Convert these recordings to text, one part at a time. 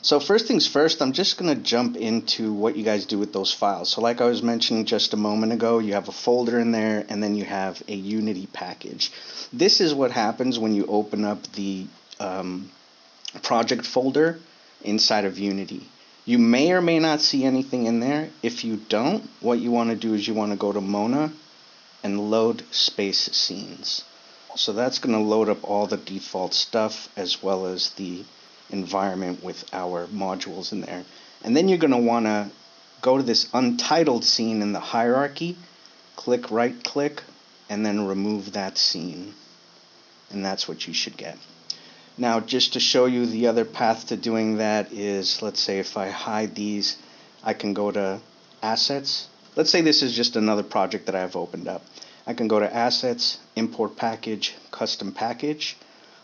So first things first, I'm just going to jump into what you guys do with those files. So like I was mentioning just a moment ago, you have a folder in there, and then you have a Unity package. This is what happens when you open up the project folder inside of Unity. You may or may not see anything in there. If you don't, what you want to do is you want to go to Mona and load space scenes. So that's going to load up all the default stuff as well as the environment with our modules in there. And then you're going to want to go to this untitled scene in the hierarchy, click right click, and then remove that scene. And that's what you should get. Now, just to show you the other path to doing that is, let's say if I hide these, I can go to Assets. Let's say this is just another project that I've opened up. I can go to Assets, Import Package, Custom Package.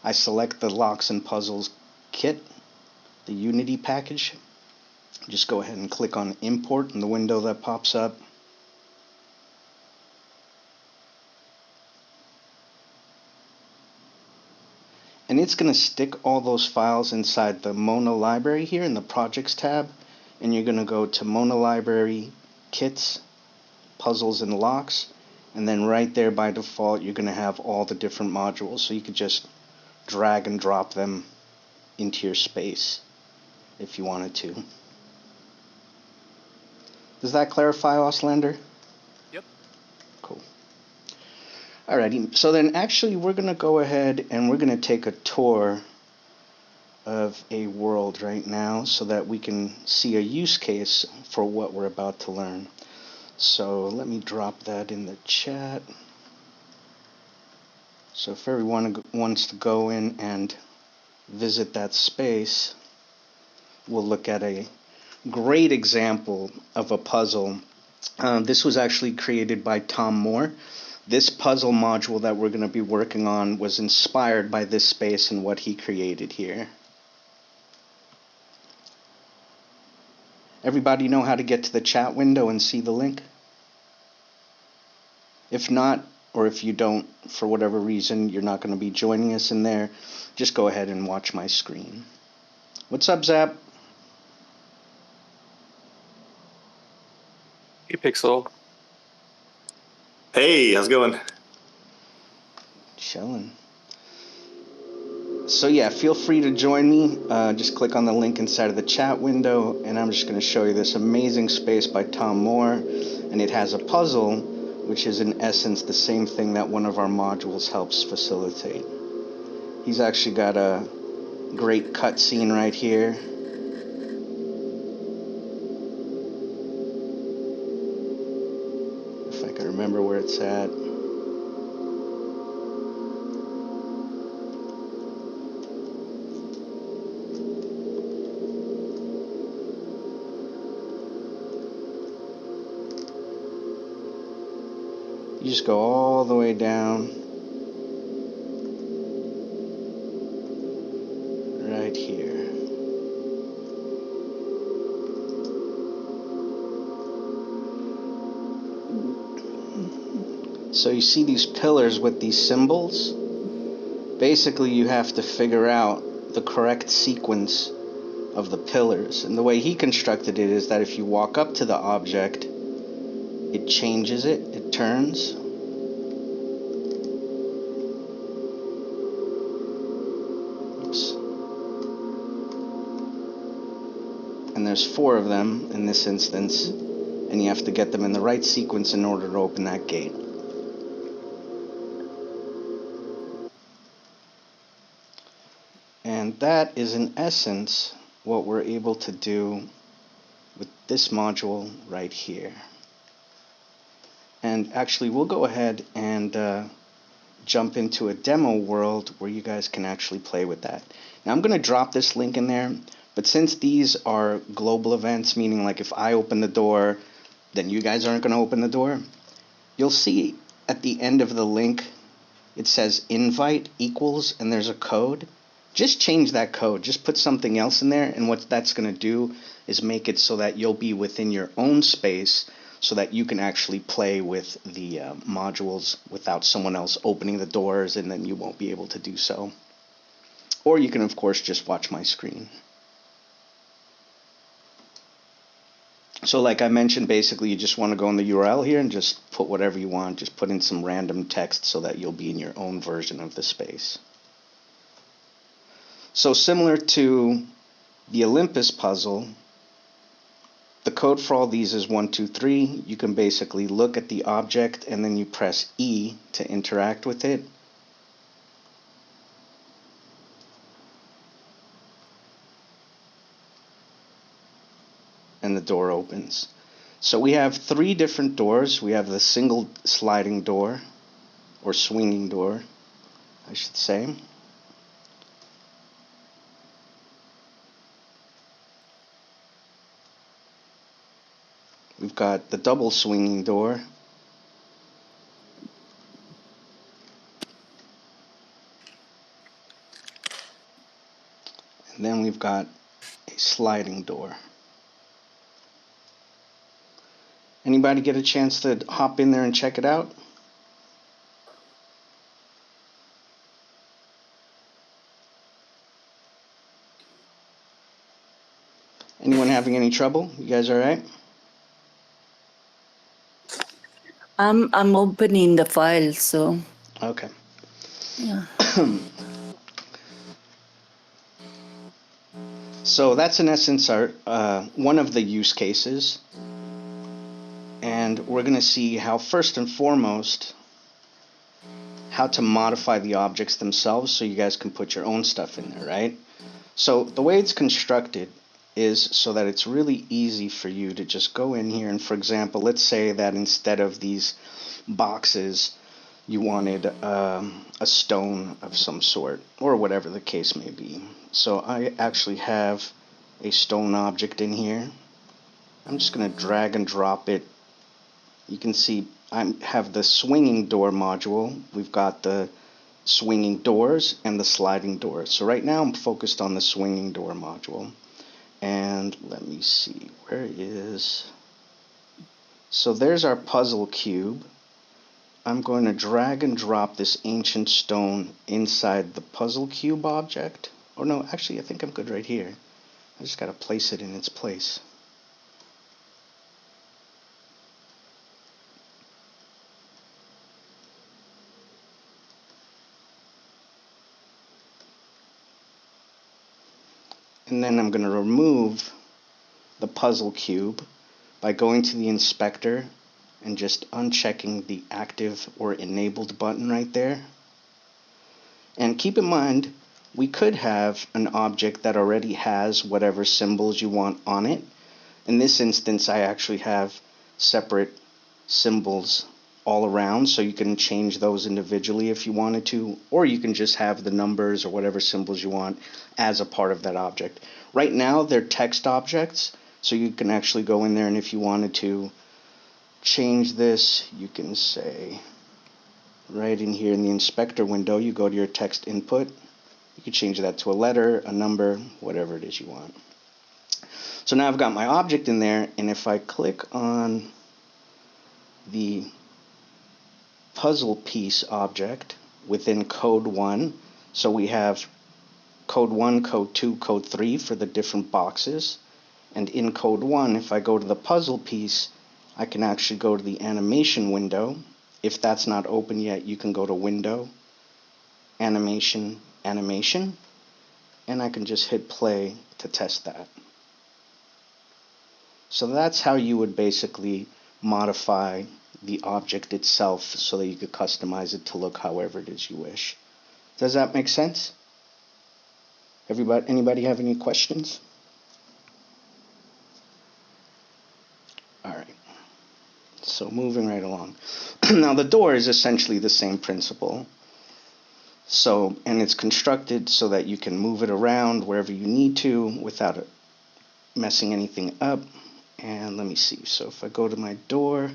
I select the Locks and Puzzles kit, the Unity package. Just go ahead and click on Import in the window that pops up. And it's going to stick all those files inside the Mona library here in the Projects tab. And you're going to go to Mona Library, Kits, Puzzles and Locks. And then right there by default, you're going to have all the different modules. So you could just drag and drop them into your space if you wanted to. Does that clarify, Auslander? Yep. Cool. Alrighty, so then actually we're going to go ahead and we're going to take a tour of a world right now so that we can see a use case for what we're about to learn. So let me drop that in the chat. So if everyone wants to go in and visit that space, we'll look at a great example of a puzzle. This was actually created by Tom Moore. This puzzle module that we're going to be working on was inspired by this space and what he created here. Everybody know how to get to the chat window and see the link? If not, or if you don't, for whatever reason, you're not going to be joining us in there, just go ahead and watch my screen. What's up, Zap? Hey, Pixel. Hey, how's it going? Chilling. So yeah, feel free to join me. Just click on the link inside of the chat window, and I'm just going to show you this amazing space by Tom Moore. And it has a puzzle, which is in essence the same thing that one of our modules helps facilitate. He's actually got a great cutscene right here. If I can remember where it's at. You just go all the way down, right here. So you see these pillars with these symbols? Basically, you have to figure out the correct sequence of the pillars. And the way he constructed it is that if you walk up to the object, it changes it, it turns. Oops. And there's 4 of them in this instance, and you have to get them in the right sequence in order to open that gate. And that is in essence what we're able to do with this module right here. And actually, we'll go ahead and jump into a demo world where you guys can actually play with that. Now, I'm going to drop this link in there, but since these are global events, meaning like if I open the door, then you guys aren't going to open the door, you'll see at the end of the link, it says invite equals, and there's a code. Just change that code. Just put something else in there, and what that's going to do is make it so that you'll be within your own space so that you can actually play with the modules without someone else opening the doors, and then you won't be able to do so. Or you can, of course, just watch my screen. So like I mentioned, basically you just want to go in the URL here and just put whatever you want. Just put in some random text so that you'll be in your own version of the space. So similar to the Olympus puzzle, the code for all these is 1, 2, 3. You can basically look at the object and then you press E to interact with it. And the door opens. So we have 3 different doors. We have the single sliding door, or swinging door, I should say. We've got the double swinging door. And then we've got a sliding door. Anybody get a chance to hop in there and check it out? Anyone having any trouble? You guys all right? I'm opening the file, so Okay. yeah. So that's in essence our one of the use cases. And we're going to see how, first and foremost, how to modify the objects themselves so you guys can put your own stuff in there, right? So the way it's constructed is so that it's really easy for you to just go in here and, for example, let's say that instead of these boxes, you wanted a stone of some sort, or whatever the case may be. So I actually have a stone object in here. I'm just going to drag and drop it. You can see I have the swinging door module. We've got the swinging doors and the sliding doors. So right now I'm focused on the swinging door module. And let me see, where is... So there's our puzzle cube. I'm going to drag and drop this ancient stone inside the puzzle cube object. Or no, actually I think I'm good right here. I just got to place it in its place. And then I'm going to remove the puzzle cube by going to the inspector and just unchecking the active or enabled button right there. And keep in mind, we could have an object that already has whatever symbols you want on it. In this instance, I actually have separate symbols all around, so you can change those individually if you wanted to, or you can just have the numbers or whatever symbols you want as a part of that object. Right now, they're text objects, so you can actually go in there, and if you wanted to change this, you can say right in here in the inspector window, you go to your text input. You can change that to a letter, a number, whatever it is you want. So now I've got my object in there, and if I click on the puzzle piece object within code 1, so we have code 1, code 2, code 3 for the different boxes, and in code 1, if I go to the puzzle piece, I can actually go to the animation window. If that's not open yet, you can go to Window, Animation, Animation, and I can just hit play to test that. So that's how you would basically modify the object itself so that you could customize it to look however it is you wish. Does that make sense? Anybody have any questions? All right. So moving right along. Now the door is essentially the same principle. So, and it's constructed so that you can move it around wherever you need to without it messing anything up. And let me see. So if I go to my door,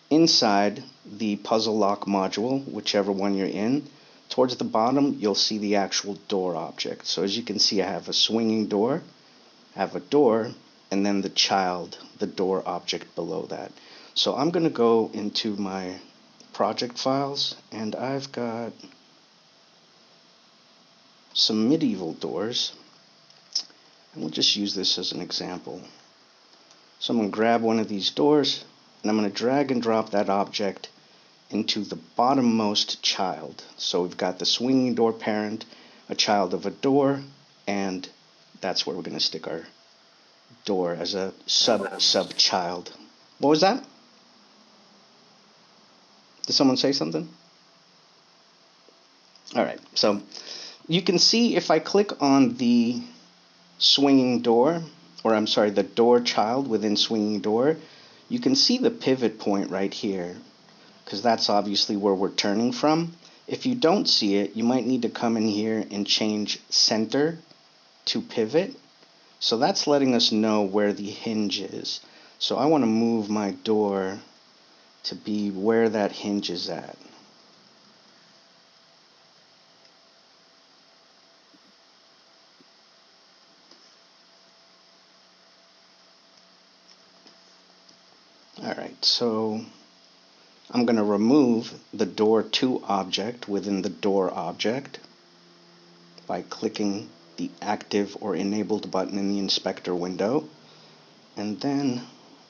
inside the puzzle lock module, whichever one you're in, towards the bottom, you'll see the actual door object. So as you can see, I have a swinging door, I have a door, and then the child, the door object below that. So I'm going to go into my project files, and I've got some medieval doors, and we'll just use this as an example. So I'm going to grab one of these doors, and I'm going to drag and drop that object into the bottommost child. So we've got the swinging door parent, a child of a door, and that's where we're going to stick our door as a sub child. What was that? Did someone say something? All right, so you can see if I click on the swinging door, or I'm sorry, the door child within swinging door, you can see the pivot point right here, because that's obviously where we're turning from. If you don't see it, you might need to come in here and change center to pivot. So that's letting us know where the hinge is. So I want to move my door to be where that hinge is at. Alright, so I'm going to remove the door to object within the door object by clicking the active or enabled button in the inspector window. And then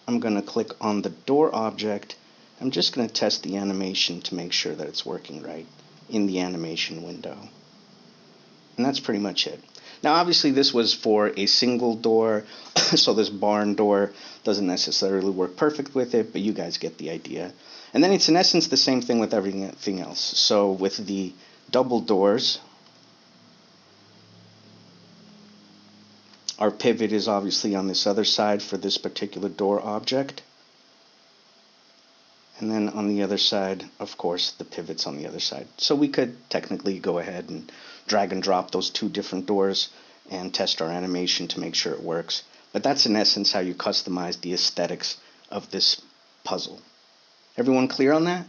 I'm going to click on the door object. I'm just going to test the animation to make sure that it's working right in the animation window. And that's pretty much it. Now obviously this was for a single door, so this barn door doesn't necessarily work perfect with it, but you guys get the idea. And then it's in essence the same thing with everything else. So with the double doors, our pivot is obviously on this other side for this particular door object. And then on the other side, of course, the pivot's on the other side. So we could technically go ahead and drag and drop those two different doors and test our animation to make sure it works. But that's in essence how you customize the aesthetics of this puzzle. Everyone clear on that?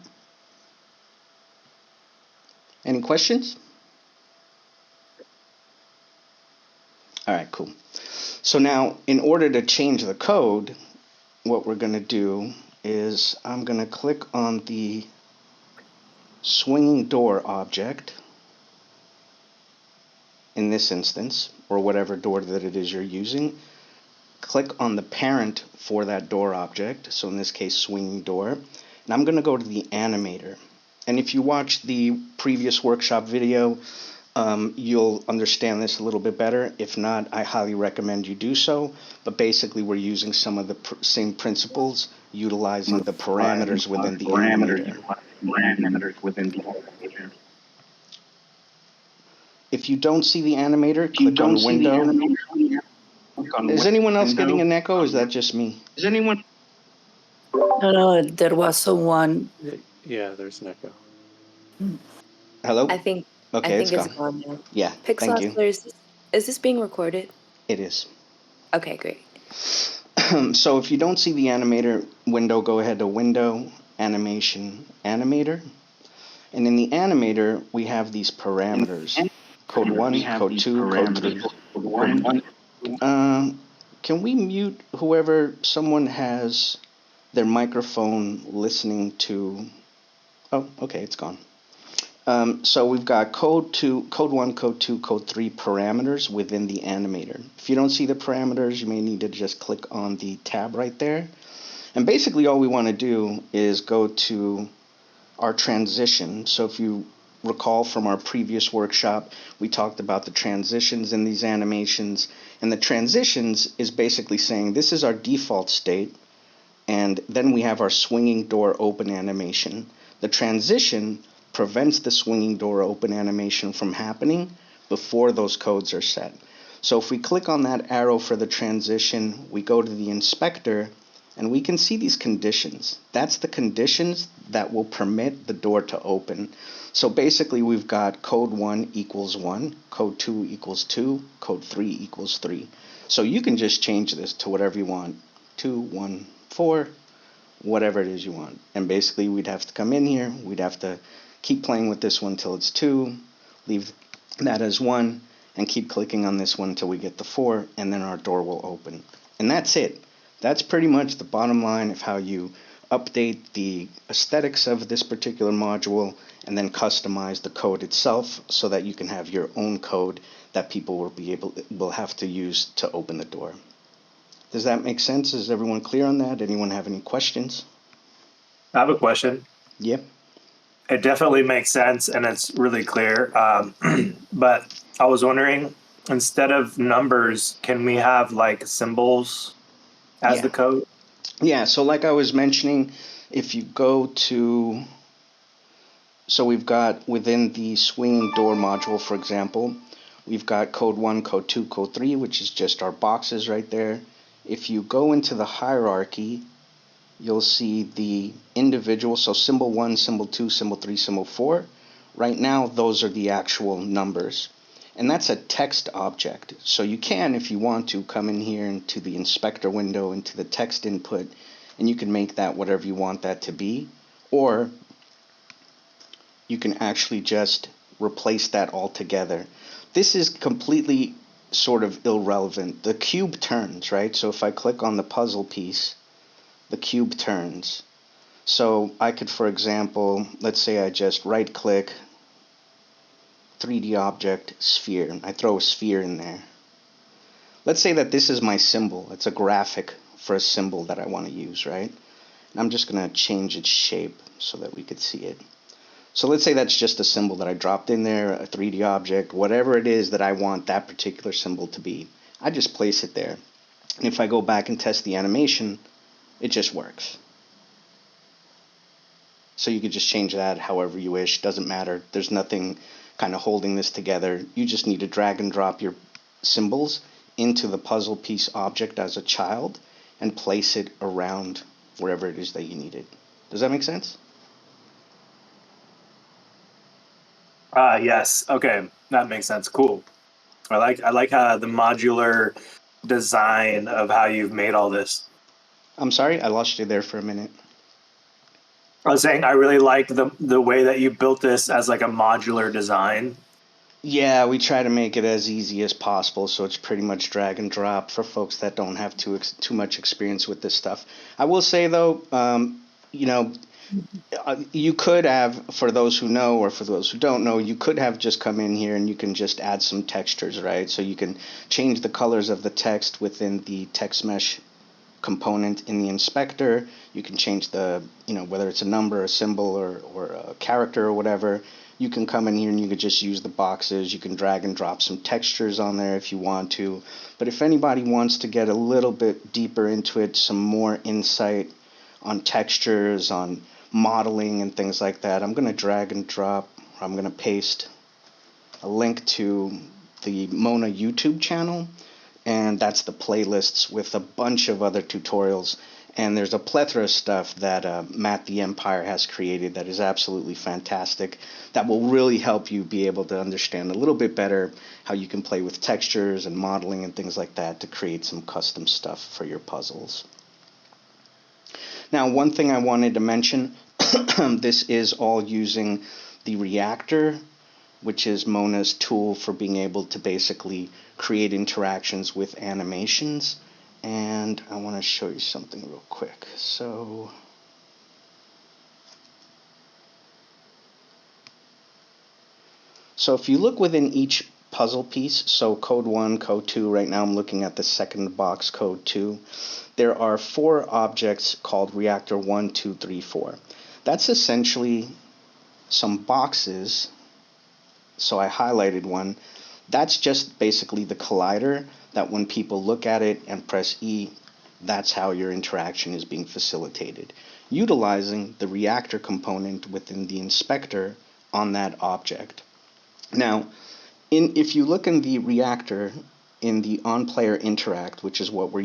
Any questions? All right, cool. So now, in order to change the code, what we're going to do is I'm going to click on the swinging door object in this instance, or whatever door that it is you're using. Click on the parent for that door object, so in this case swinging door, and I'm going to go to the animator. And if you watch the previous workshop video, you'll understand this a little bit better. If not, I highly recommend you do so. But basically we're using some of the same principles, utilizing the parameters within the animator. If you don't see the animator, click on window. Is anyone else getting an echo, or is that just me? Is anyone? No, there was someone. Yeah, there's an echo. Hello? I think Okay, it's it's gone. gone now. Yeah, thank you. Pixel, is this being recorded? It is. Okay, great. So if you don't see the animator window, go ahead to Window, Animation, Animator. And in the animator, we have these parameters. Code 1, code 2, code 3. Can we mute someone has their microphone listening to... Oh, okay, it's gone. So we've got code 1, code 2, code 3 parameters within the animator. If you don't see the parameters, you may need to just click on the tab right there. And basically all we want to do is go to our transition. So if you recall from our previous workshop, we talked about the transitions in these animations. And the transitions is basically saying this is our default state. And then we have our swinging door open animation. The transition prevents the swinging door open animation from happening before those codes are set. So if we click on that arrow for the transition, we go to the inspector, and we can see these conditions. That's the conditions that will permit the door to open. So basically we've got code 1 equals 1, code 2 equals 2, code 3 equals 3. So you can just change this to whatever you want, 2, 1, 4, whatever it is you want. And basically we'd have to come in here, we'd have to keep playing with this one till it's 2, leave that as 1, and keep clicking on this one until we get the 4, and then our door will open. And that's it. That's pretty much the bottom line of how you update the aesthetics of this particular module and then customize the code itself so that you can have your own code that people will have to use to open the door. Does that make sense? Is everyone clear on that? Anyone have any questions? I have a question. Yep. It definitely makes sense and it's really clear. But I was wondering, instead of numbers, can we have like symbols as the code? Yeah, so like I was mentioning, if you go to, so we've got within the swinging door module, for example, we've got code 1, code 2, code 3, which is just our boxes right there. If you go into the hierarchy, you'll see the individual, so symbol 1, symbol 2, symbol 3, symbol 4. Right now, those are the actual numbers. And that's a text object. So you can, if you want to, come in here into the inspector window, into the text input, and you can make that whatever you want that to be. Or you can actually just replace that altogether. This is completely sort of irrelevant. The cube turns, right? So if I click on the puzzle piece, the cube turns. So I could, for example, let's say I just right click, 3D object, sphere. I throw a sphere in there. Let's say that this is my symbol. It's a graphic for a symbol that I want to use, right? And I'm just going to change its shape so that we could see it. So let's say that's just a symbol that I dropped in there, a 3D object, whatever it is that I want that particular symbol to be. I just place it there. And if I go back and test the animation, it just works. So you could just change that however you wish. Doesn't matter. There's nothing kind of holding this together. You just need to drag and drop your symbols into the puzzle piece object as a child and place it around wherever it is that you need it. Does that make sense? Yes. Okay, that makes sense. Cool. I like the modular design of how you've made all this. I'm sorry, I lost you there for a minute. I was saying I really like the way that you built this as like a modular design. Yeah, we try to make it as easy as possible, so it's pretty much drag and drop for folks that don't have too much experience with this stuff. I will say though, you could have, for those who know or for those who don't know, you could have just come in here and you can just add some textures, right? So you can change the colors of the text within the text mesh component in the inspector. You can change the, whether it's a number, a symbol, or a character or whatever. You can come in here and you could just use the boxes. You can drag and drop some textures on there if you want to. But if anybody wants to get a little bit deeper into it, some more insight on textures, on modeling and things like that, I'm going to drag and drop, I'm going to paste a link to the Mona YouTube channel, and that's the playlists with a bunch of other tutorials. And there's a plethora of stuff that Matt the Empire has created that is absolutely fantastic, that will really help you be able to understand a little bit better how you can play with textures and modeling and things like that to create some custom stuff for your puzzles. Now, one thing I wanted to mention, this is all using the reactor, which is Mona's tool for being able to basically create interactions with animations. And I want to show you something real quick. So if you look within each puzzle piece, so code 1, code 2, right now I'm looking at the second box, code 2, there are 4 objects called reactor 1, 2, 3, 4. That's essentially some boxes. So I highlighted one. That's just basically the collider that when people look at it and press E, that's how your interaction is being facilitated, utilizing the reactor component within the inspector on that object. Now, if you look in the reactor, in the on-player interact, which is what we're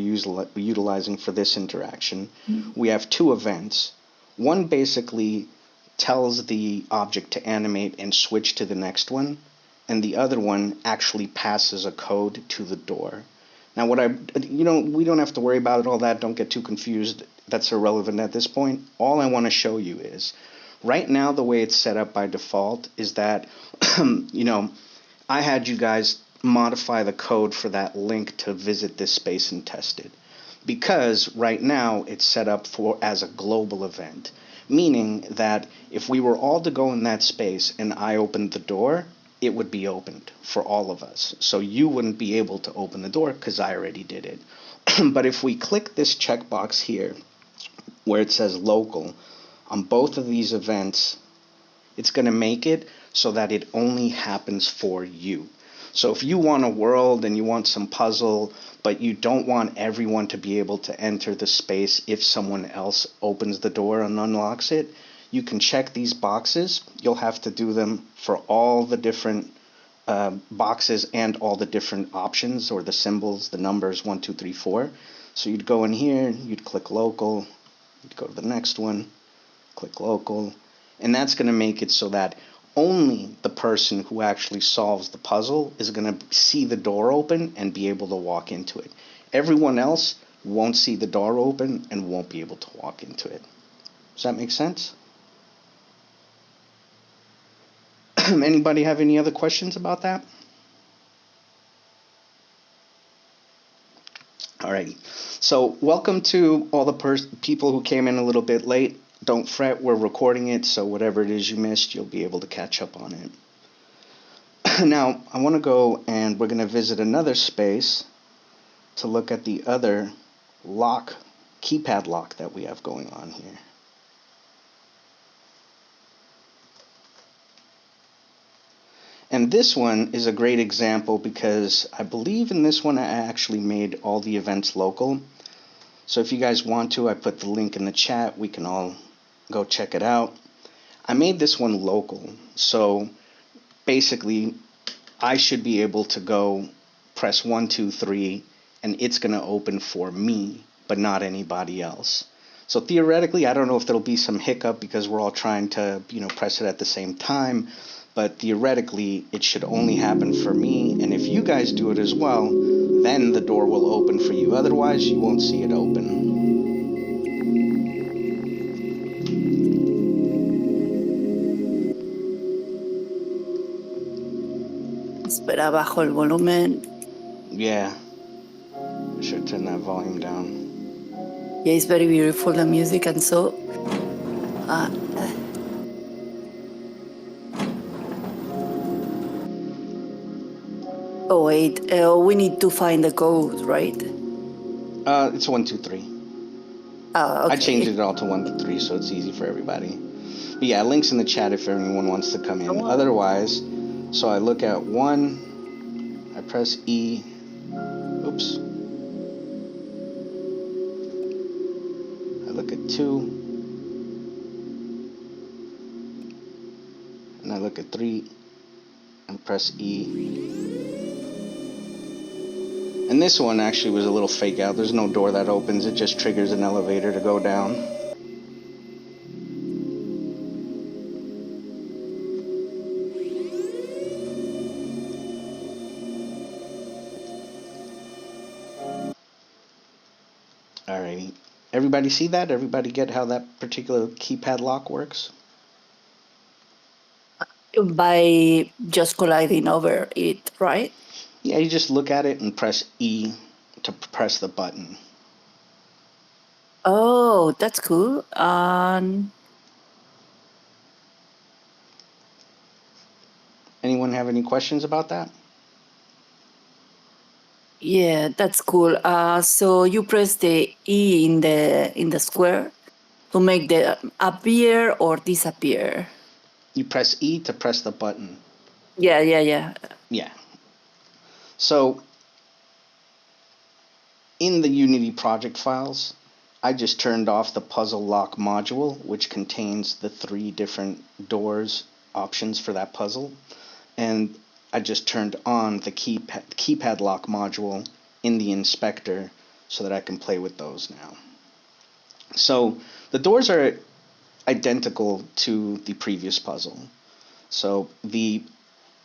utilizing for this interaction, we have 2 events. One basically tells the object to animate and switch to the next one, and the other one actually passes a code to the door. Now, we don't have to worry about it, all that. Don't get too confused. That's irrelevant at this point. All I want to show you is, right now, the way it's set up by default is that, I had you guys modify the code for that link to visit this space and test it, because right now it's set up as a global event, meaning that if we were all to go in that space and I opened the door, it would be opened for all of us. So you wouldn't be able to open the door because I already did it. But if we click this checkbox here where it says local on both of these events, it's going to make it so that it only happens for you. So if you want a world and you want some puzzle, but you don't want everyone to be able to enter the space if someone else opens the door and unlocks it, you can check these boxes. You'll have to do them for all the different boxes and all the different options or the symbols, the numbers 1, 2, 3, 4. So you'd go in here, you'd click local, you'd go to the next one, click local, and that's going to make it so that only the person who actually solves the puzzle is going to see the door open and be able to walk into it. Everyone else won't see the door open and won't be able to walk into it. Does that make sense? Anybody have any other questions about that? Alrighty. So welcome to all the people who came in a little bit late. Don't fret, we're recording it, so whatever it is you missed, you'll be able to catch up on it. Now, I want to go and we're going to visit another space to look at the other lock, keypad lock that we have going on here. And this one is a great example because I believe in this one I actually made all the events local. So if you guys want to, I put the link in the chat. We can all go check it out. I made this one local. So basically, I should be able to go press 1, 2, 3, and it's going to open for me, but not anybody else. So theoretically, I don't know if there'll be some hiccup because we're all trying to, press it at the same time. But theoretically, it should only happen for me. And if you guys do it as well, then the door will open for you. Otherwise, you won't see it open. Espera, bajo el volumen. Yeah. I should turn that volume down. Yeah, it's very beautiful, the music, and so. Oh, wait. We need to find the code, right? It's 1, 2, 3. Oh, okay. I changed it all to 1 to 3, so it's easy for everybody. But yeah, links in the chat if anyone wants to come in. Otherwise, so I look at 1, I press E. Oops. I look at 2. And I look at 3 and press E. And this one actually was a little fake out. There's no door that opens. It just triggers an elevator to go down. Alrighty. Everybody see that? Everybody get how that particular keypad lock works? By just colliding over it, right? Yeah, you just look at it and press E to press the button. Oh, that's cool. Anyone have any questions about that? Yeah, that's cool. So you press the E in the square to make the appear or disappear. You press E to press the button. Yeah. Yeah. So in the Unity project files, I just turned off the puzzle lock module, which contains the 3 different doors options for that puzzle. And I just turned on the keypad lock module in the inspector so that I can play with those now. So the doors are identical to the previous puzzle. So the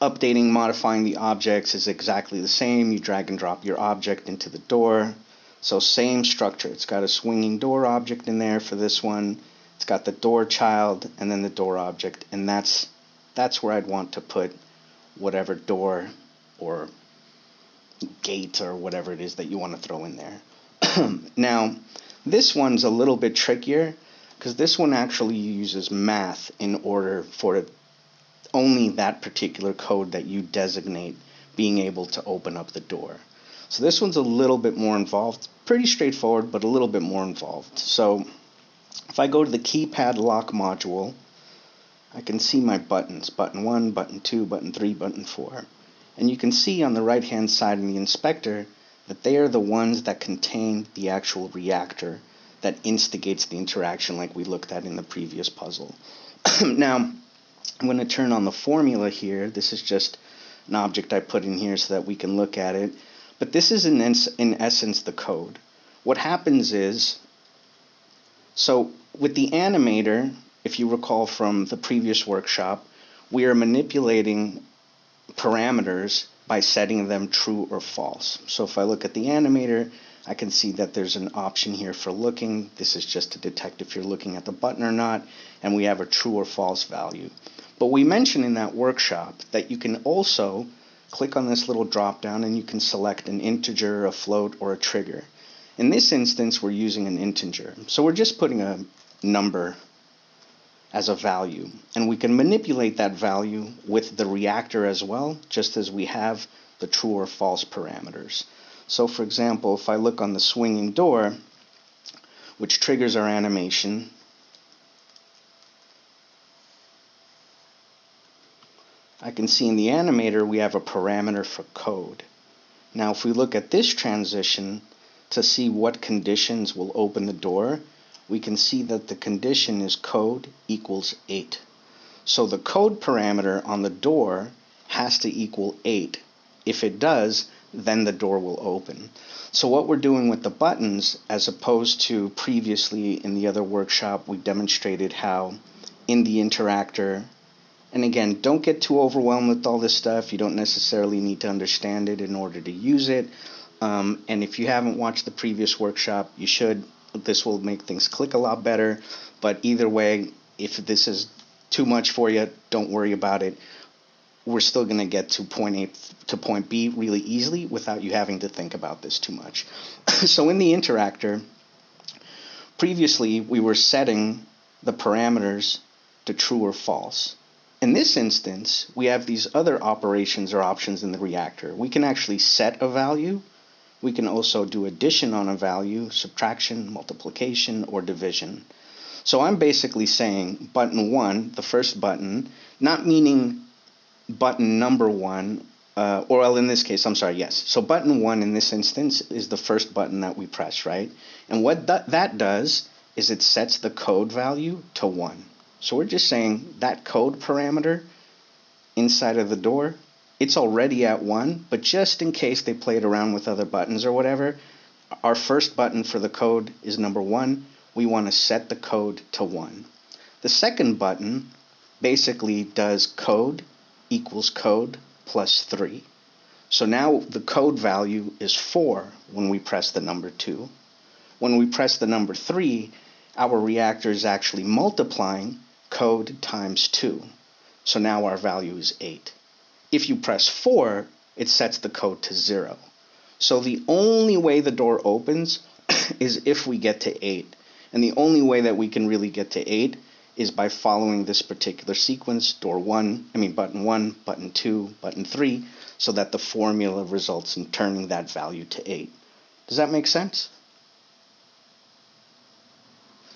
updating, modifying the objects is exactly the same. You drag and drop your object into the door. So same structure. It's got a swinging door object in there for this one. It's got the door child and then the door object. And that's where I'd want to put whatever door or gate or whatever it is that you want to throw in there. Now, this one's a little bit trickier because this one actually uses math in order for only that particular code that you designate being able to open up the door. So this one's a little bit more involved. Pretty straightforward, but a little bit more involved. So if I go to the keypad lock module, I can see my buttons, button 1, button 2, button 3, button 4. And you can see on the right-hand side in the inspector that they are the ones that contain the actual reactor that instigates the interaction like we looked at in the previous puzzle. Now, I'm going to turn on the formula here. This is just an object I put in here so that we can look at it. But this is in essence the code. What happens is, so with the animator, if you recall from the previous workshop, we are manipulating parameters by setting them true or false. So if I look at the animator, I can see that there's an option here for looking. This is just to detect if you're looking at the button or not, and we have a true or false value. But we mentioned in that workshop that you can also click on this little drop down and you can select an integer, a float, or a trigger. In this instance, we're using an integer. So we're just putting a number as a value, and we can manipulate that value with the reactor as well, just as we have the true or false parameters. So for example, if I look on the swinging door, which triggers our animation, I can see in the animator we have a parameter for code. Now if we look at this transition to see what conditions will open the door, we can see that the condition is code equals 8. So the code parameter on the door has to equal 8. If it does, then the door will open. So what we're doing with the buttons, as opposed to previously in the other workshop, we demonstrated how in the interactor, and again, don't get too overwhelmed with all this stuff. You don't necessarily need to understand it in order to use it. And if you haven't watched the previous workshop, you should. This will make things click a lot better. But either way, if this is too much for you, don't worry about it. We're still going to get to point A to point B really easily without you having to think about this too much. So in the interactor, previously we were setting the parameters to true or false. In this instance, we have these other operations or options in the reactor. We can actually set a value. We can also do addition on a value, subtraction, multiplication, or division. So I'm basically saying button 1, the first button, not meaning button number 1, or well, in this case, I'm sorry, yes. So button 1 in this instance is the first button that we press, right? And what that does is it sets the code value to 1. So we're just saying that code parameter inside of the door, it's already at 1, but just in case they played around with other buttons or whatever, our first button for the code is number 1. We want to set the code to 1. The second button basically does code equals code plus 3. So now the code value is 4 when we press the number 2. When we press the number 3, our reactor is actually multiplying code times 2. So now our value is 8. If you press 4, it sets the code to 0. So the only way the door opens is if we get to 8. And the only way that we can really get to 8 is by following this particular sequence, button 1, button 2, button 3, so that the formula results in turning that value to 8. Does that make sense?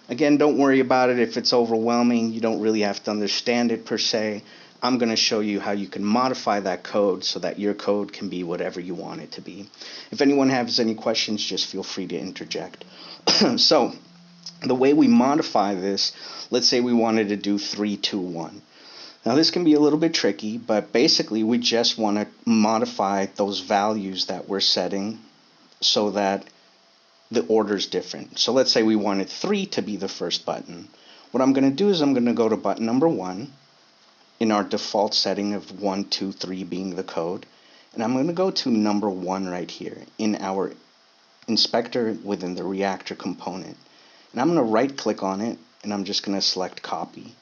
Again, don't worry about it if it's overwhelming. You don't really have to understand it per se. I'm going to show you how you can modify that code so that your code can be whatever you want it to be. If anyone has any questions, just feel free to interject. So, the way we modify this, let's say we wanted to do 3, 2, 1. Now this can be a little bit tricky, but basically we just want to modify those values that we're setting so that the order is different. So let's say we wanted 3 to be the first button. What I'm going to do is I'm going to go to button number 1 in our default setting of 1, 2, 3 being the code, and I'm going to go to number 1 right here in our inspector within the reactor component. And I'm going to right click on it and I'm just going to select copy.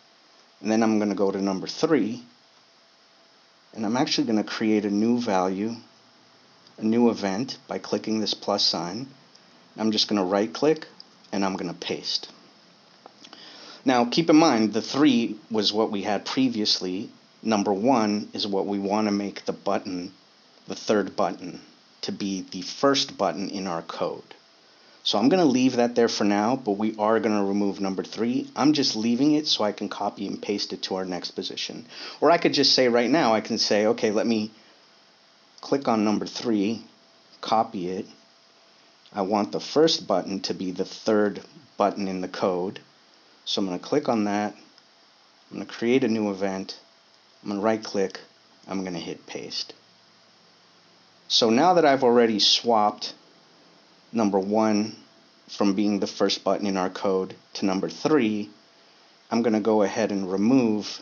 And then I'm going to go to number 3 and I'm actually going to create a new value, a new event by clicking this plus sign. I'm just going to right click and I'm going to paste. Now keep in mind the 3 was what we had previously. Number 1 is what we want to make the button, the third button to be the first button in our code. So I'm going to leave that there for now, but we are going to remove number 3. I'm just leaving it so I can copy and paste it to our next position. Or I could just say right now, I can say, okay, let me click on number 3, copy it. I want the first button to be the third button in the code. So I'm going to click on that. I'm going to create a new event. I'm going to right click. I'm going to hit paste. So now that I've already swapped number 1 from being the first button in our code to number 3, I'm going to go ahead and remove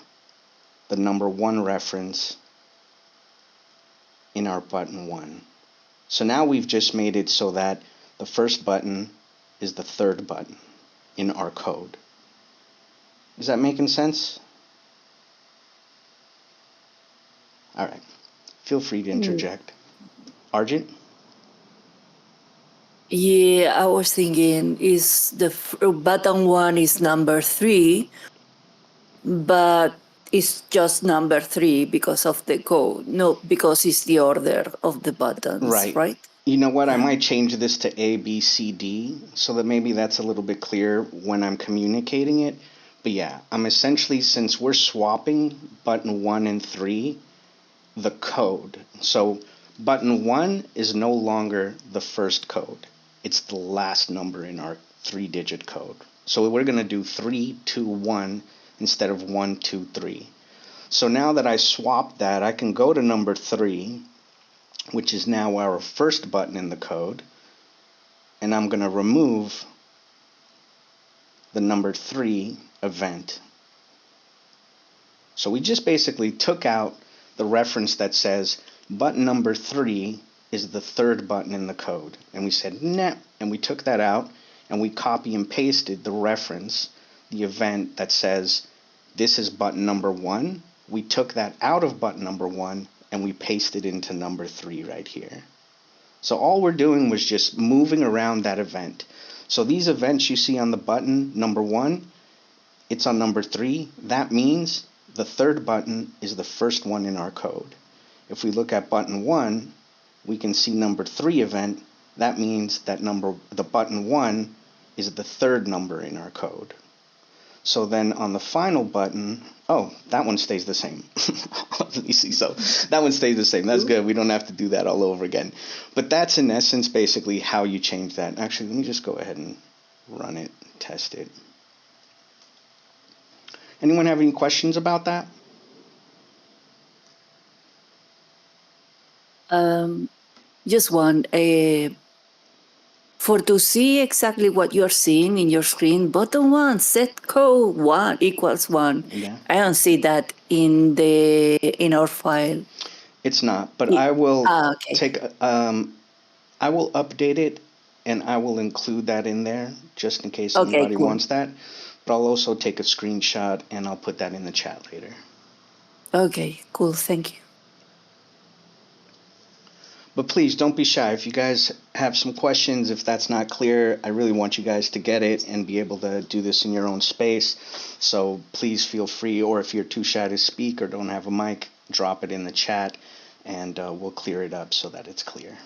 the number 1 reference in our button 1. So now we've just made it so that the first button is the third button in our code. Is that making sense? All right. Feel free to interject. Arjun? Yeah, I was thinking is the button 1 is number 3, but it's just number 3 because of the code, no, because it's the order of the buttons, right? You know what? I might change this to A, B, C, D so that maybe that's a little bit clearer when I'm communicating it. But yeah, I'm essentially, since we're swapping button 1 and 3, the code. So button 1 is no longer the first code. It's the last number in our 3-digit code. So we're going to do 3, 2, 1 instead of 1, 2, 3. So now that I swapped that, I can go to number 3, which is now our first button in the code, and I'm going to remove the number 3 event. So we just basically took out the reference that says button number 3 is the third button in the code. And we said, nah, and we took that out, and we copy and pasted the reference, the event that says this is button number 1. We took that out of button number 1, and we pasted into number 3 right here. So all we're doing was just moving around that event. So these events you see on the button number 1, it's on number 3. That means the third button is the first one in our code. If we look at button 1, we can see number 3 event. That means that the button 1 is the third number in our code. So then on the final button, oh, that one stays the same. Let me see. So that one stays the same. That's good. We don't have to do that all over again. But that's in essence basically how you change that. Actually, let me just go ahead and run it, test it. Anyone have any questions about that? Just one. For to see exactly what you're seeing in your screen, button 1 set code 1 equals 1. Yeah. I don't see that in our file. It's not, but I will Okay. I will update it and I will include that in there just in case Okay, anybody cool. wants that. But I'll also take a screenshot and I'll put that in the chat later. Okay, cool. Thank you. But please don't be shy. If you guys have some questions, if that's not clear, I really want you guys to get it and be able to do this in your own space. So please feel free, or if you're too shy to speak or don't have a mic, drop it in the chat and we'll clear it up so that it's clear.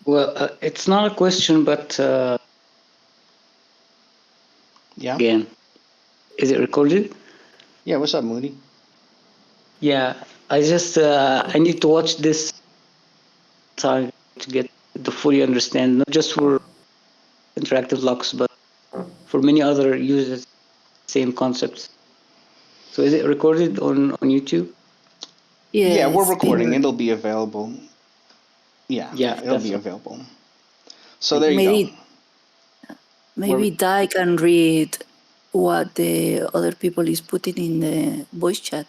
Well, it's not a question, but Yeah? again, is it recorded? Yeah, what's up, Moody? Yeah, I just I need to watch this time to get to fully understand, not just for interactive locks, but for many other users, same concepts. So is it recorded on YouTube? Yeah, we're Yes, recording. Peter. It'll be available. Yeah, Yeah, it'll be that's available. So there you go. Maybe Dai can read what the other people is putting in the voice chat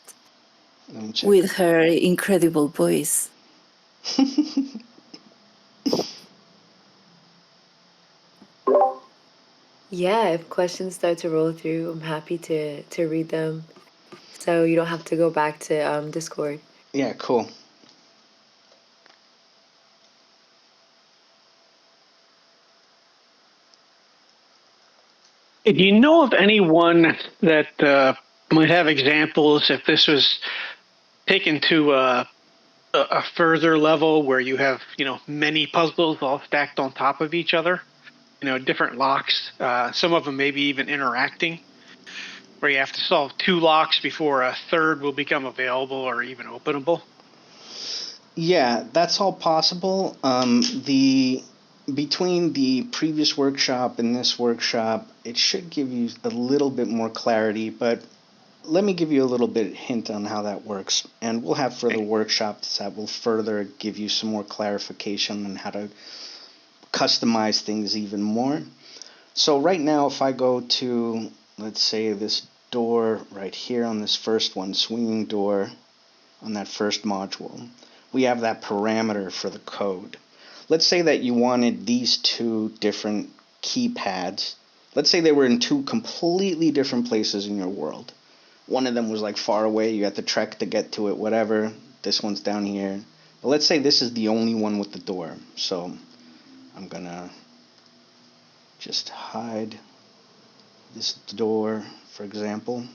Let me check. with her incredible voice. Yeah, if questions start to roll through, I'm happy to read them. So you don't have to go back to Discord. Yeah, cool. Do you know of anyone that might have examples if this was taken to a further level where you have, many puzzles all stacked on top of each other, different locks, some of them maybe even interacting, where you have to solve 2 locks before a third will become available or even openable? Yeah, that's all possible. The between the previous workshop and this workshop, it should give you a little bit more clarity, but let me give you a little bit hint on how that works, and we'll have further workshops that will further give you some more clarification on how to customize things even more. So right now, if I go to, let's say, this door right here on this first one, swinging door on that first module, we have that parameter for the code. Let's say that you wanted these 2 different keypads. Let's say they were in 2 completely different places in your world. One of them was like far away, you had to trek to get to it, whatever. This one's down here. But let's say this is the only one with the door. So I'm gonna just hide this door, for example.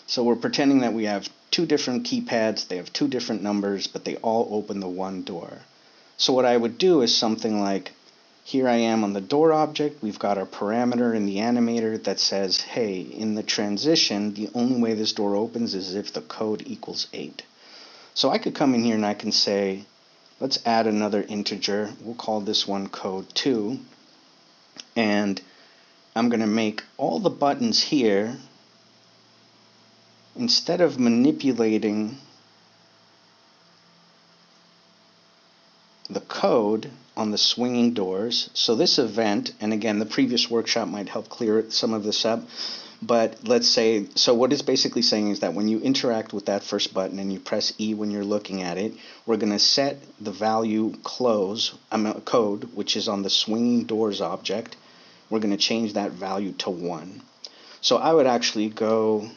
So we're pretending that we have 2 different keypads, they have 2 different numbers, but they all open the one door. So what I would do is something like, here I am on the door object, we've got our parameter in the animator that says, hey, in the transition, the only way this door opens is if the code equals 8. So I could come in here and I can say, let's add another integer, we'll call this one code 2, and I'm going to make all the buttons here, instead of manipulating the code on the swinging doors. So this event, and again, the previous workshop might help clear some of this up, but let's say, so what it's basically saying is that when you interact with that first button and you press E when you're looking at it, we're going to set the value code, which is on the swinging doors object. We're going to change that value to 1. So I would actually go,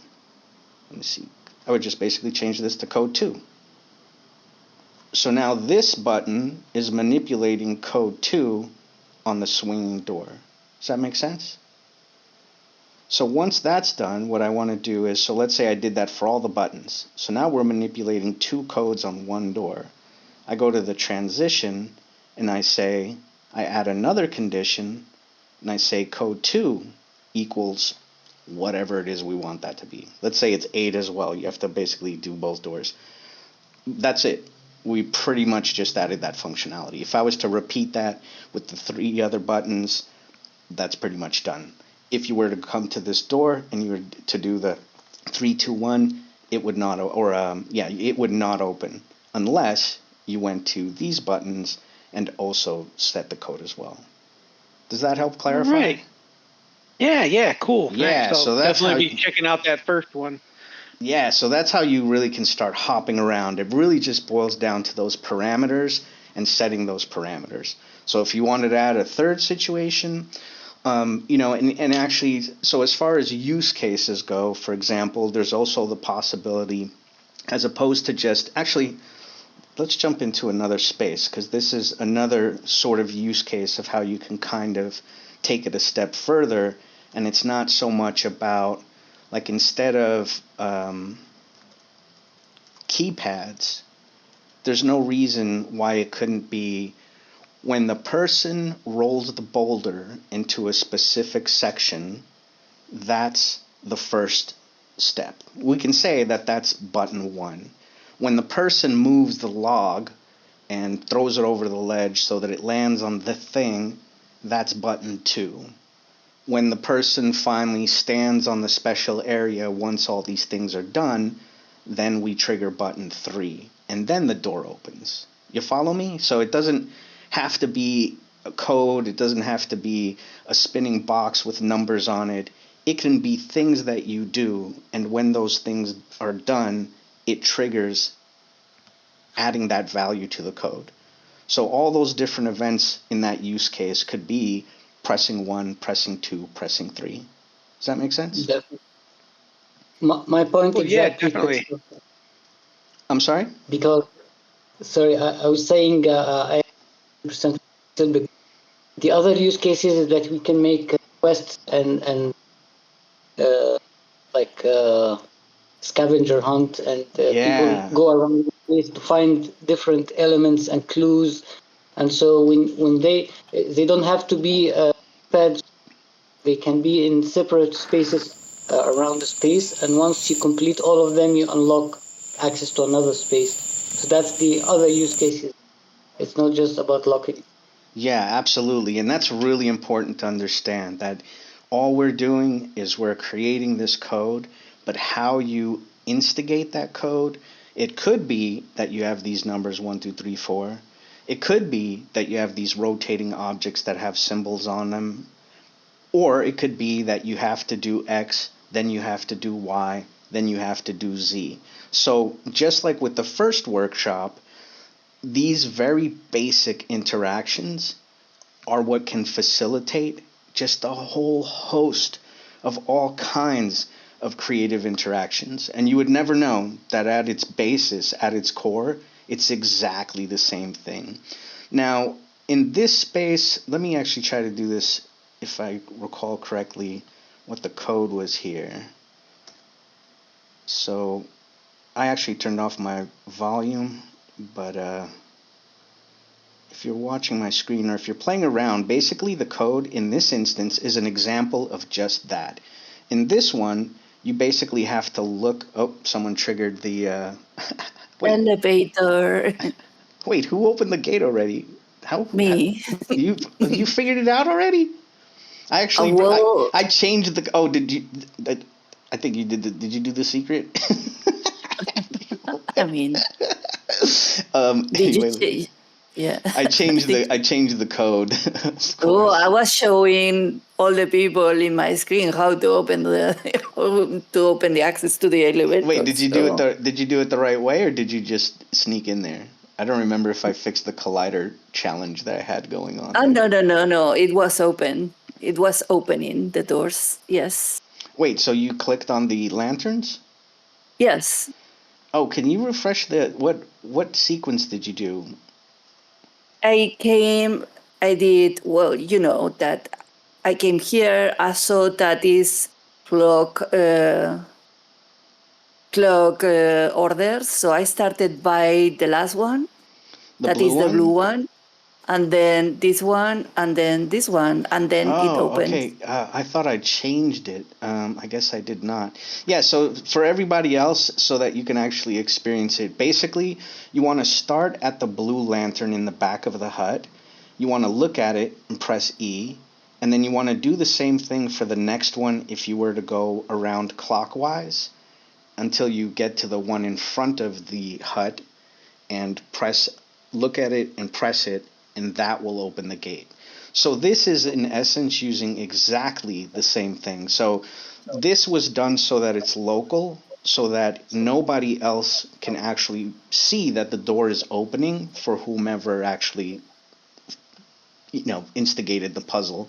let me see, I would just basically change this to code 2. So now this button is manipulating code 2 on the swinging door. Does that make sense? So once that's done, what I want to do is, so let's say I did that for all the buttons. So now we're manipulating 2 codes on one door. I go to the transition and I say, I add another condition and I say code 2 equals whatever it is we want that to be. Let's say it's 8 as well. You have to basically do both doors. That's it. We pretty much just added that functionality. If I was to repeat that with the 3 other buttons, that's pretty much done. If you were to come to this door and you were to do the 3, 2, 1, it would not, it would not open unless you went to these buttons and also set the code as well. Does that help clarify? Right. Yeah, cool. Yeah, Thanks. so I'll that's definitely how be checking out that first one. Yeah, so that's how you really can start hopping around. It really just boils down to those parameters and setting those parameters. So if you wanted to add a third situation, and actually, so as far as use cases go, for example, there's also the possibility, as opposed to just, actually, let's jump into another space, because this is another sort of use case of how you can kind of take it a step further, and it's not so much about, like, instead of keypads, there's no reason why it couldn't be when the person rolls the boulder into a specific section, that's the first step. We can say that that's button 1. When the person moves the log and throws it over the ledge so that it lands on the thing, that's button 2. When the person finally stands on the special area once all these things are done, then we trigger button 3, and then the door opens. You follow me? So it doesn't have to be a code, it doesn't have to be a spinning box with numbers on it. It can be things that you do, and when those things are done, it triggers adding that value to the code. So all those different events in that use case could be pressing 1, pressing 2, pressing 3. Does that make sense? My point Well, yeah, exactly. definitely. I'm sorry? Because, sorry, I was saying I 100% the other use cases is that we can make quests and like scavenger hunt, and people Yeah. go around the place to find different elements and clues. And so when they don't have to be pads, they can be in separate spaces around the space. And once you complete all of them, you unlock access to another space. So that's the other use cases. It's not just about locking. Yeah, absolutely. And that's really important to understand that all we're doing is we're creating this code, but how you instigate that code, it could be that you have these numbers 1, 2, 3, 4. It could be that you have these rotating objects that have symbols on them. Or it could be that you have to do X, then you have to do Y, then you have to do Z. So just like with the first workshop, these very basic interactions are what can facilitate just a whole host of all kinds of creative interactions. And you would never know that at its basis, at its core, it's exactly the same thing. Now, in this space, let me actually try to do this if I recall correctly what the code was here. So I actually turned off my volume, but if you're watching my screen or if you're playing around, basically the code in this instance is an example of just that. In this one, you basically have to look. Oh, someone triggered the. Wait, Elevator. wait, who opened the gate already? How? Me. You figured it out already? I actually Well, I changed the. Oh, did you? I think you did. Did you do the secret? I mean, did you Anyway, change? Yeah. I changed Did- the code. Of Oh, course. I was showing all the people in my screen how to open the access to the elevator. Wait, did you do it So. the right way, or did you just sneak in there? I don't remember if I fixed the collider challenge that I had going on. Oh, no. It was open. It was opening the doors. Yes. Wait, so you clicked on the lanterns? Yes. Oh, can you refresh the what sequence did you do? I did, well, that I came here. I saw that is clock orders. So I started by the last one. The That blue is the one? blue one. And then this one, and then this one, and then it Oh, opens. okay. I thought I changed it. I guess I did not. Yeah, so for everybody else, so that you can actually experience it, basically, you want to start at the blue lantern in the back of the hut. You want to look at it and press E, and then you want to do the same thing for the next one if you were to go around clockwise until you get to the one in front of the hut and look at it and press it, and that will open the gate. So this is in essence using exactly the same thing. So this was done so that it's local, so that nobody else can actually see that the door is opening for whomever actually, instigated the puzzle.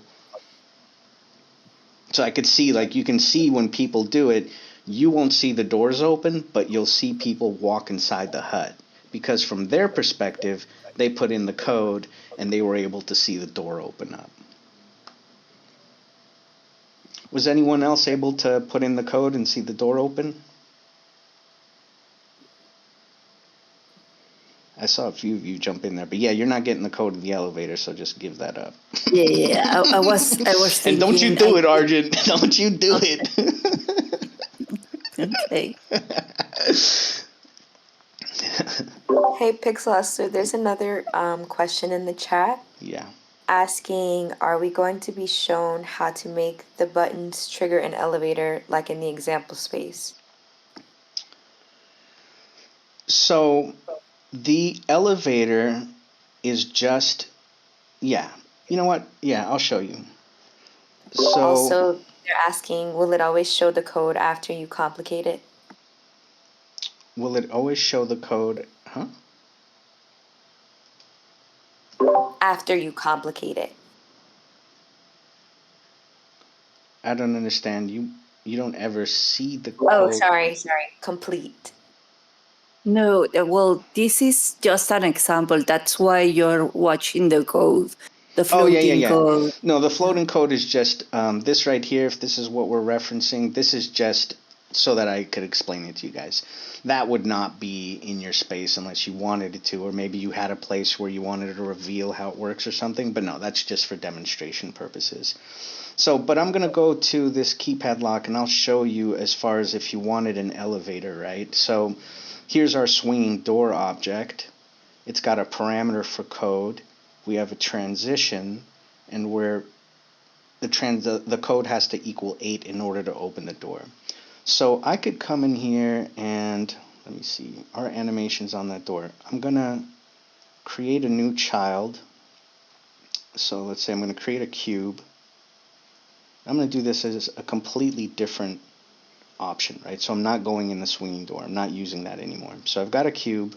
So I could see, like, you can see when people do it, you won't see the doors open, but you'll see people walk inside the hut. Because from their perspective, they put in the code and they were able to see the door open up. Was anyone else able to put in the code and see the door open? I saw a few of you jump in there, but yeah, you're not getting the code in the elevator, so just give that up. Yeah. I was thinking. And don't you do it, Arjun. Don't you do it. Okay. Hey, Pixelaster, there's another question in the chat Yeah. asking, are we going to be shown how to make the buttons trigger an elevator like in the example space? So the elevator is just, yeah. You know what? Yeah, I'll show you. So Also, they're asking, will it always show the code after you complicate it? will it always show the code? Huh? After you complicate it. I don't understand. You don't ever see the Oh, code. sorry. Complete. No, well, this is just an example. That's why you're watching the code, the Oh, yeah, floating code. No, the floating code is just this right here. If this is what we're referencing, this is just so that I could explain it to you guys. That would not be in your space unless you wanted it to, or maybe you had a place where you wanted to reveal how it works or something. But no, that's just for demonstration purposes. So, but I'm going to go to this keypad lock and I'll show you as far as if you wanted an elevator, right? So here's our swinging door object. It's got a parameter for code. We have a transition, and where the code has to equal 8 in order to open the door. So I could come in here and let me see, our animation's on that door. I'm gonna create a new child. So let's say I'm gonna create a cube. I'm gonna do this as a completely different option, right? So I'm not going in the swinging door. I'm not using that anymore. So I've got a cube.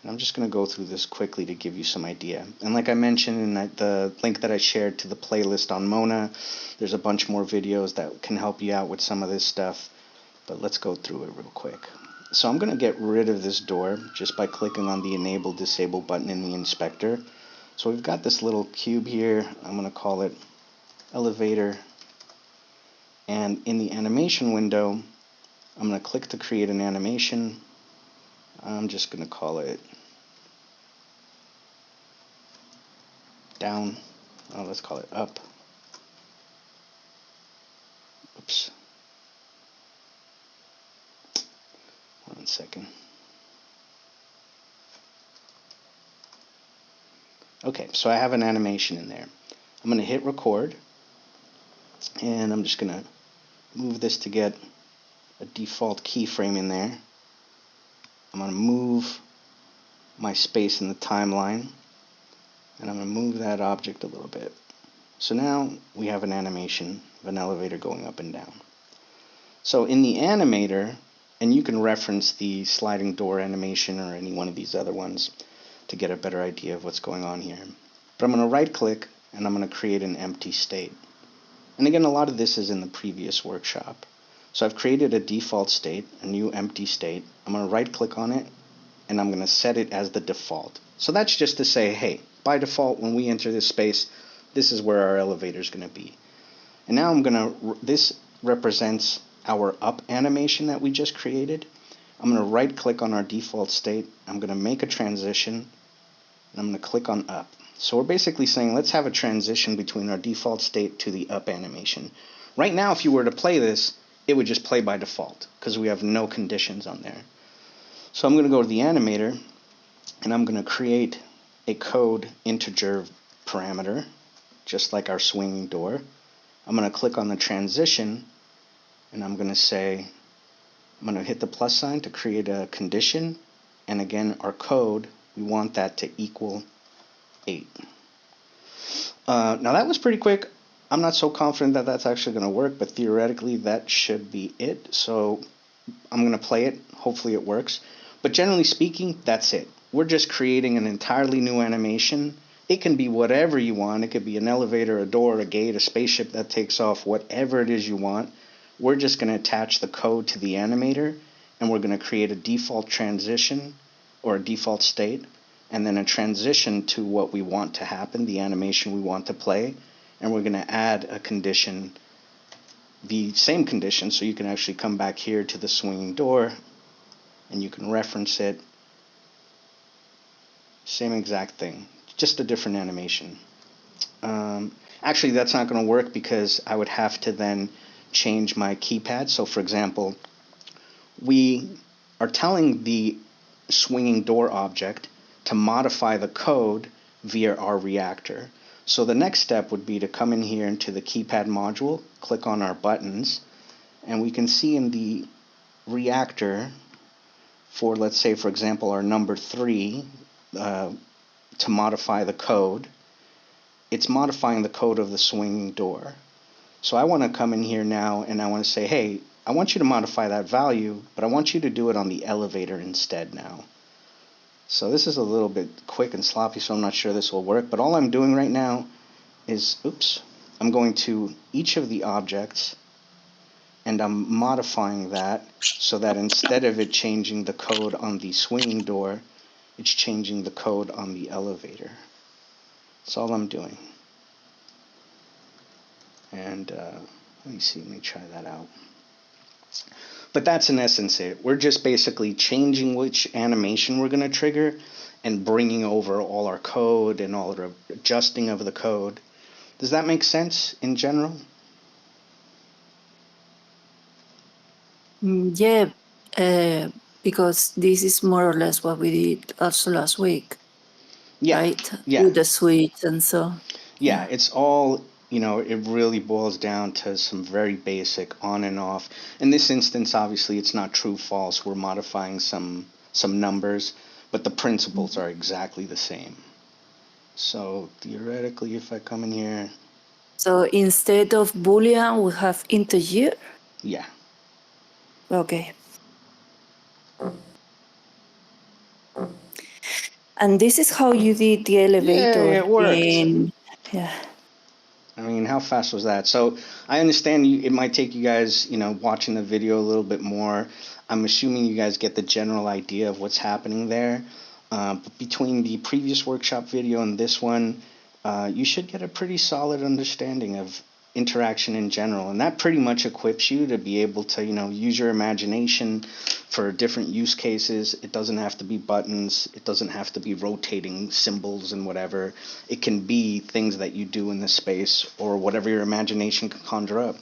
And I'm just going to go through this quickly to give you some idea. And like I mentioned in the link that I shared to the playlist on Mona, there's a bunch more videos that can help you out with some of this stuff. But let's go through it real quick. So I'm going to get rid of this door just by clicking on the Enable Disable button in the inspector. So we've got this little cube here. I'm going to call it Elevator. And in the animation window, I'm going to click to create an animation. I'm just going to call it down. Oh, let's call it up. Oops. 1 second. Okay, so I have an animation in there. I'm going to hit record, and I'm just going to move this to get a default keyframe in there. I'm going to move my space in the timeline, and I'm going to move that object a little bit. So now we have an animation of an elevator going up and down. So in the animator, and you can reference the sliding door animation or any one of these other ones to get a better idea of what's going on here. But I'm going to right click and I'm going to create an empty state. And again, a lot of this is in the previous workshop. So I've created a default state, a new empty state. I'm going to right click on it and I'm going to set it as the default. So that's just to say, hey, by default, when we enter this space, this is where our elevator is going to be. And now this represents our up animation that we just created. I'm going to right click on our default state. I'm going to make a transition and I'm going to click on up. So we're basically saying let's have a transition between our default state to the up animation. Right now, if you were to play this, it would just play by default because we have no conditions on there. So I'm going to go to the animator and I'm going to create a code integer parameter, just like our swinging door. I'm going to click on the transition and I'm going to say, I'm going to hit the plus sign to create a condition. And again, our code, we want that to equal 8. Now that was pretty quick. I'm not so confident that that's actually going to work, but theoretically that should be it. So I'm going to play it. Hopefully it works. But generally speaking, that's it. We're just creating an entirely new animation. It can be whatever you want. It could be an elevator, a door, a gate, a spaceship that takes off, whatever it is you want. We're just going to attach the code to the animator, and we're going to create a default transition or a default state, and then a transition to what we want to happen, the animation we want to play, and we're going to add a condition, the same condition, so you can actually come back here to the swinging door, and you can reference it. Same exact thing, just a different animation. Actually, that's not going to work because I would have to then change my keypad. So for example, we are telling the swinging door object to modify the code via our reactor. So the next step would be to come in here into the keypad module, click on our buttons, and we can see in the reactor for, let's say, for example, our number 3, to modify the code, it's modifying the code of the swinging door. So I want to come in here now and I want to say, hey, I want you to modify that value, but I want you to do it on the elevator instead now. So this is a little bit quick and sloppy, so I'm not sure this will work, but all I'm doing right now is, oops, I'm going to each of the objects, and I'm modifying that so that instead of it changing the code on the swinging door, it's changing the code on the elevator. That's all I'm doing. And let me try that out. But that's in essence it. We're just basically changing which animation we're going to trigger and bringing over all our code and all the adjusting of the code. Does that make sense in general? Yeah, because this is more or less what we did also last week, Yeah. right? Yeah. With the switch and so. Yeah, it's all, it really boils down to some very basic on and off. In this instance, obviously, it's not true false. We're modifying some numbers, but the principles are exactly the same. So theoretically, if I come in here, So instead of Boolean, we have integer. yeah. Okay. And this is how you did the elevator Yeah, it worked. yeah. I mean, how fast was that? So I understand it might take you guys, watching the video a little bit more. I'm assuming you guys get the general idea of what's happening there. But between the previous workshop video and this one, you should get a pretty solid understanding of interaction in general. And that pretty much equips you to be able to, use your imagination for different use cases. It doesn't have to be buttons. It doesn't have to be rotating symbols and whatever. It can be things that you do in the space or whatever your imagination can conjure up.